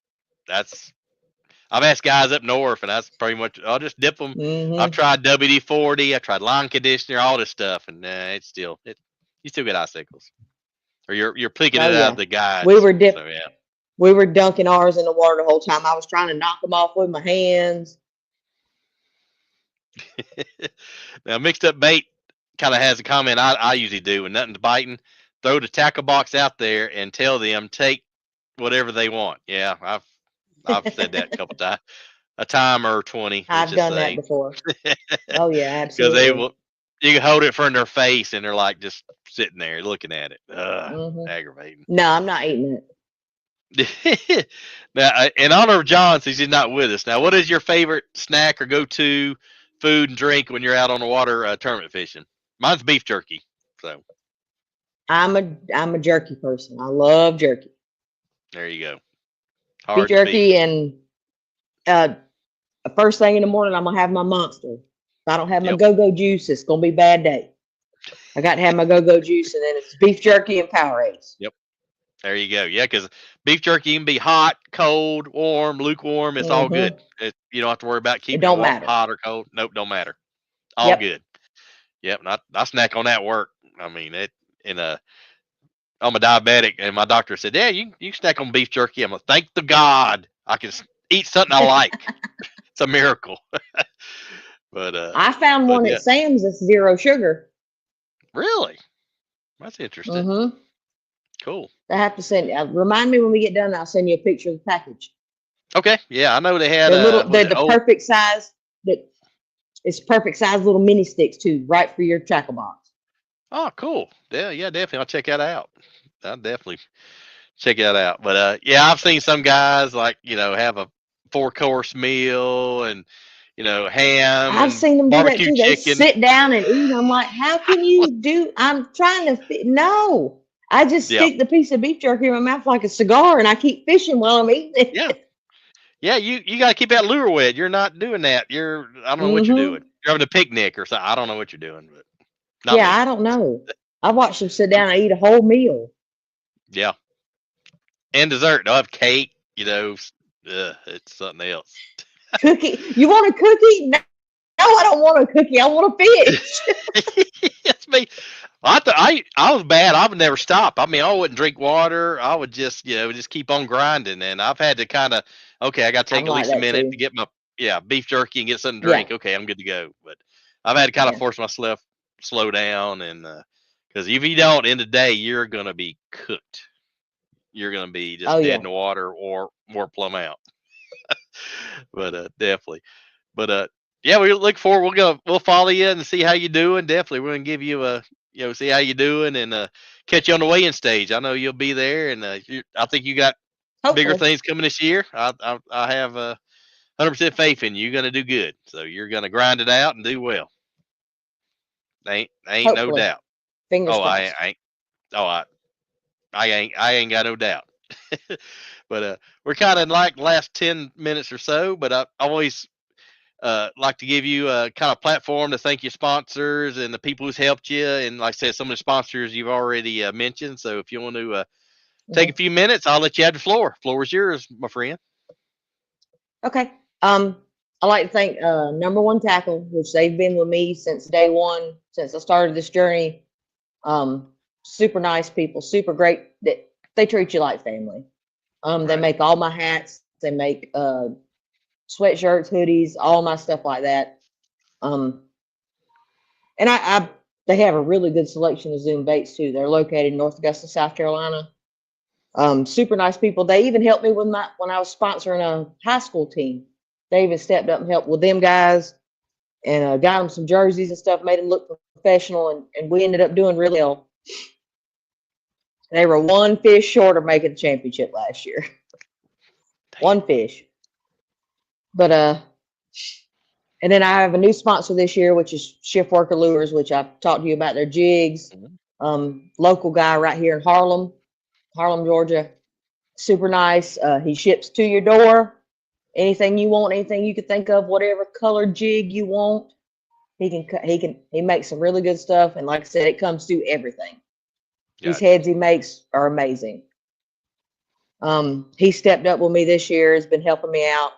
I've asked guys up north, and that's pretty much. I'll just dip them. I've tried WD-40. I've tried line conditioner, all this stuff, and you still get icicles, or you're picking it out of the guides. We were dipping. So, yeah. We were dunking ours in the water the whole time. I was trying to knock them off with my hands. Now, mixed up bait kind of has a comment I usually do when nothing's biting. Throw the tackle box out there and tell them take whatever they want. Yeah, I've said that a couple times, a time or 20. I've done that before. Oh yeah, absolutely. Because you can hold it in front of their face, and they're like just sitting there looking at it. Aggravating. No, I'm not eating it. Now, in honor of John, since he's not with us now, what is your favorite snack or go-to food and drink when you're out on the water tournament fishing? Mine's beef jerky. So I'm a jerky person. I love jerky. there you go. Beef Hard to beat. jerky and uh first thing in the morning I'm gonna have my monster. If I don't have my Yep. go-go juice, it's gonna be a bad day. I got to have my go-go juice, and then it's beef jerky and Powerades. Yep. There you go. Yeah, because beef jerky can be hot, cold, warm, lukewarm. It's all good. You don't have to worry about It keeping don't it matter. hot or cold. Nope, don't matter. All Yep. good. Yep. And I snack on that at work. I mean, I'm a diabetic, and my doctor said, "Yeah, you snack on beef jerky." I'm like, "Thank the God, I can eat something I like." It's a miracle. but I found but one yeah, at Sam's that's 0 sugar. really, that's interesting. Mm-hmm. Cool. I have to send. Remind me when we get done. I'll send you a picture of the package. Okay. Yeah, I know they had They're little. was They're it the old? perfect size. That it's perfect size little mini sticks too, right for your tackle box. Oh, cool. Yeah, definitely. I'll check that out. I'll definitely check that out. But yeah, I've seen some guys like have a 4-course meal and ham I've and seen them do that barbecue too. They chicken. sit down and eat. I'm like, how can you do? I'm trying to fit. No, I just Yeah, stick the piece of beef jerky in my mouth like a cigar, and I keep fishing while I'm eating yeah, it. yeah. You got to keep that lure wet. You're not doing that. I don't know what you're doing. Mm-hmm. You're having a picnic or something. I don't know what you're doing, but not Yeah, me. I don't know. I watched them sit down and eat a whole meal. Yeah, and dessert. They'll have cake. It's something else. Cookie? You want a cookie? No, I don't want a cookie. I want a fish. It's me. I was bad. I would never stop. I mean, I wouldn't drink water. I would just keep on grinding. And I've had to kind of, okay, I got to I'm take at like least a that minute to too. get my beef jerky and get something to Yeah, drink. Okay, I'm good to go. But I've had to kind of yeah. force myself slow down and because if you don't, in the day, you're gonna be cooked. You're gonna be Oh just dead in yeah. the water or plumb out. But definitely. But yeah, we look forward. We'll follow you and see how you doing. Definitely, we're gonna give you a see how you doing and catch you on the weigh-in stage. I know you'll be there, and I think you got bigger Hopefully, things coming this year. I have 100% faith in you. You're gonna do good. So you're gonna grind it out and do well. Ain't no hopefully. doubt. Fingers Oh, crossed. oh I ain't got no doubt. But we're kind of like last 10 minutes or so. But I always like to give you a kind of platform to thank your sponsors and the people who's helped you. And like I said, some of the sponsors you've already mentioned. So if you want to take a Mhm. few minutes, I'll let you have the floor. Floor is yours, my friend. Okay. I like to thank Number One Tackle, which they've been with me since day one, since I started this journey. Super nice people, super great. They treat you like family. They Right. make all my hats. They make sweatshirts, hoodies, all my stuff like that. Um, and they have a really good selection of Zoom baits too. They're located in North Augusta, South Carolina. Super nice people. They even helped me with when I was sponsoring a high school team. They even stepped up and helped with them guys and got them some jerseys and stuff, made them look professional, and we ended up doing really well. They were one fish short of making the championship last year. One fish. But and then I have a new sponsor this year, which is Shift Worker Lures, which I've talked to you about their jigs. Mhm. Local guy right here in Harlem, Georgia. Super nice. He ships to your door. Anything you want, anything you could think of, whatever color jig you want, he makes some really good stuff. And like I said, it comes through everything. These Gotcha. heads he makes are amazing. He stepped up with me this year, has been helping me out.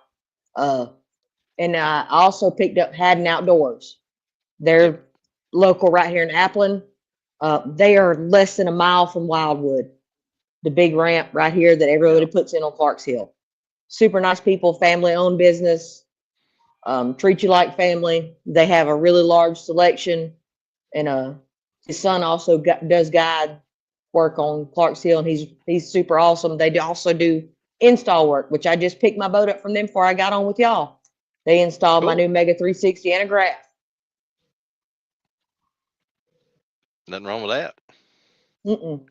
And I also picked up Haddon Outdoors. Yep. They're local right here in Appleton. They are less than a mile from Wildwood, the big ramp right here that everybody Yeah. puts in on Clarks Hill. Super nice people, family owned business, treat you like family. They have a really large selection. And his son also does guide work on Clarks Hill, and he's super awesome. They also do install work, which I just picked my boat up from them before I got on with y'all. They installed my Cool. new Mega 360 and a graph. Nothing wrong with that. Mm-mm.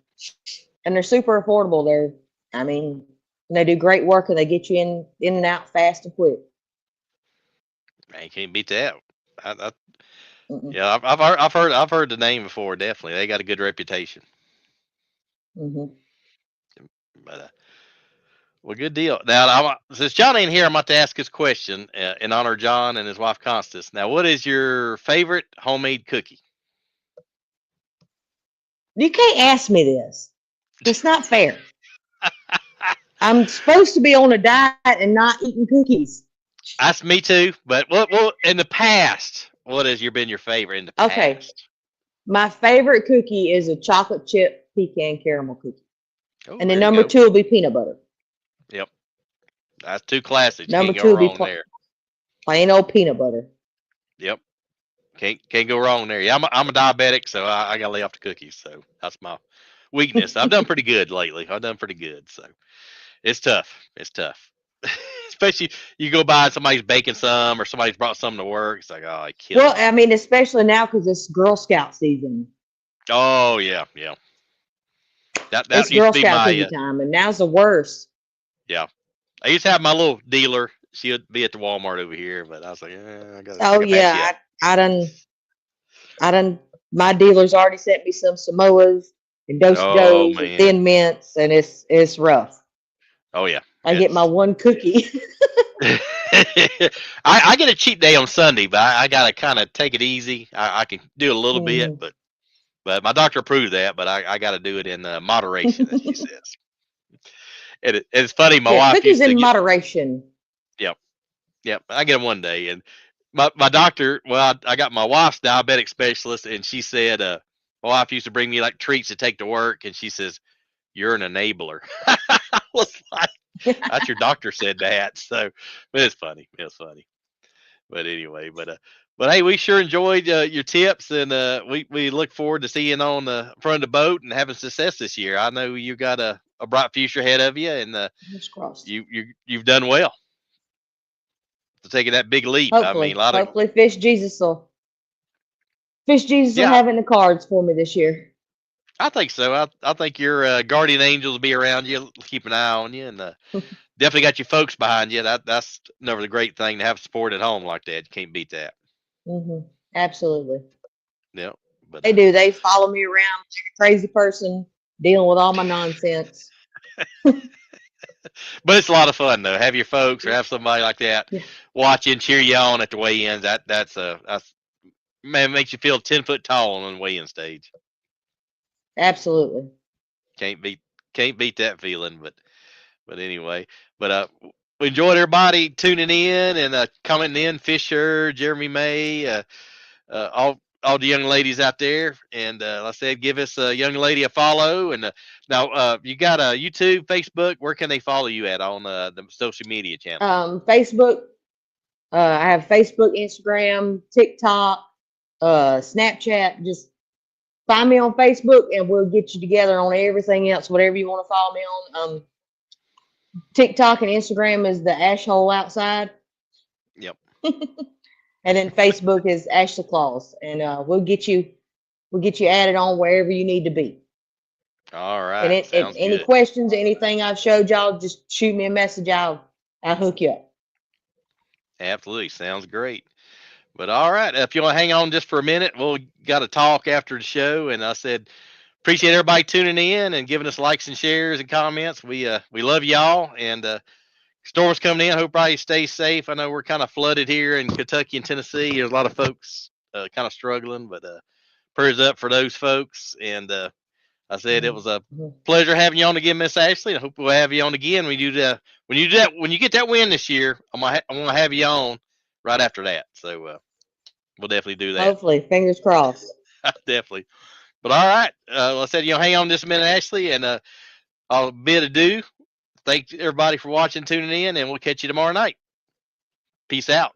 And they're super affordable. I mean, And they do great work, and they get you in and out fast and quick. Man, you can't beat that. I, Mm-mm. yeah, I've heard the name before. Definitely, they got a good reputation. Hmm. But well, good deal. Now, since John ain't here, I'm about to ask his question in honor of John and his wife Constance. Now, what is your favorite homemade cookie? You can't ask me this. It's not fair. I'm supposed to be on a diet and not eating cookies. That's me too. But what in the past? What has been your favorite in the Okay. past? My favorite cookie is a chocolate chip pecan caramel cookie. Oh, And then there you number go. 2 will be peanut butter. Yep, that's two classics. You Number can't 2 go will be wrong there. plain old peanut butter. Yep, can't go wrong there. Yeah, I'm a diabetic, so I gotta lay off the cookies. So that's my weakness. I've done pretty good lately. I've done pretty good. So it's tough. It's tough. Especially you go by and somebody's baking some or somebody's brought some to work. It's like, oh, it kills Well, me. I mean, especially now because it's Girl Scout season. Oh yeah, yeah. That It's used to Girl be Scout my cookie time, and now's the worst. yeah. I used to have my little dealer. She would be at the Walmart over here, but I was like, I Oh got pass you up. yeah, I done. My dealer's already sent me some Samoas and Dos Oh Joes and man. Thin Mints, and it's rough. Oh yeah. I get my one cookie. I get a cheat day on Sunday, but I gotta kind of take it easy. I can do a little bit, Mhm. but my doctor approved that. But I got to do it in moderation, as she says. It's funny. My Yeah, wife cookies used to in get. moderation. Yep, yep. I get them one day, and my doctor. Well, I got my wife's diabetic specialist, and she said, my wife used to bring me like treats to take to work, and she says, "You're an enabler." I was like, "That's your doctor said that." So, but it's funny. It's funny. But anyway, but hey, we sure enjoyed your tips, and we look forward to seeing you on the front of the boat and having success this year. I know you got a bright future ahead of you, and Fingers crossed. you've done well for taking that big leap. I mean, a lot of Hopefully, Fish Jesus will yeah, have it in the cards for me this year. I think so. I think your guardian angels will be around you, keep an eye on you, and definitely got your folks behind you. That's never the great thing to have support at home like that. You can't beat that. Hmm. Absolutely. Yeah, but They do. They follow me around like a crazy person, dealing with all my nonsense. but it's a lot of fun though. Have your folks or have somebody like that Yeah, watch you and cheer you on at the weigh-ins. That's man, it makes you feel 10 foot tall on the weigh-in stage. absolutely. Can't beat can't beat that feeling. But anyway, but we enjoyed everybody tuning in and commenting in. Fisher, Jeremy May, all the young ladies out there, and like I said, give us a young lady a follow. And now you got a YouTube, Facebook. Where can they follow you at on the social media channels? Facebook. I have Facebook, Instagram, TikTok, Snapchat. Just find me on Facebook, and we'll get you together on everything else. Whatever you want to follow me on. TikTok and Instagram is the Ash Hole Outside, Yep. and then Facebook is Ashley Klaus, and we'll get you added on wherever you need to be. All And right. Sounds any good. questions, anything I've showed y'all, just shoot me a message. I'll hook you up. Absolutely. Sounds great. But all right, if you want to hang on just for a minute, we'll got to talk after the show. And I said, appreciate everybody tuning in and giving us likes and shares and comments. We love y'all. And storm's coming in. Hope everybody stays safe. I know we're kind of flooded here in Kentucky and Tennessee. There's a lot of folks kind of struggling, but prayers up for those folks. And I said it was a Mhm. pleasure having you on again, Miss Ashley. I hope we'll have you on again when you do that. When you get that win this year, I'm gonna have you on right after that. So we'll definitely do that. Hopefully, fingers crossed. Definitely. But all right, like I said, hang on just a minute, Ashley, and I'll bid adieu. Thank everybody for watching, tuning in, and we'll catch you tomorrow night. Peace out.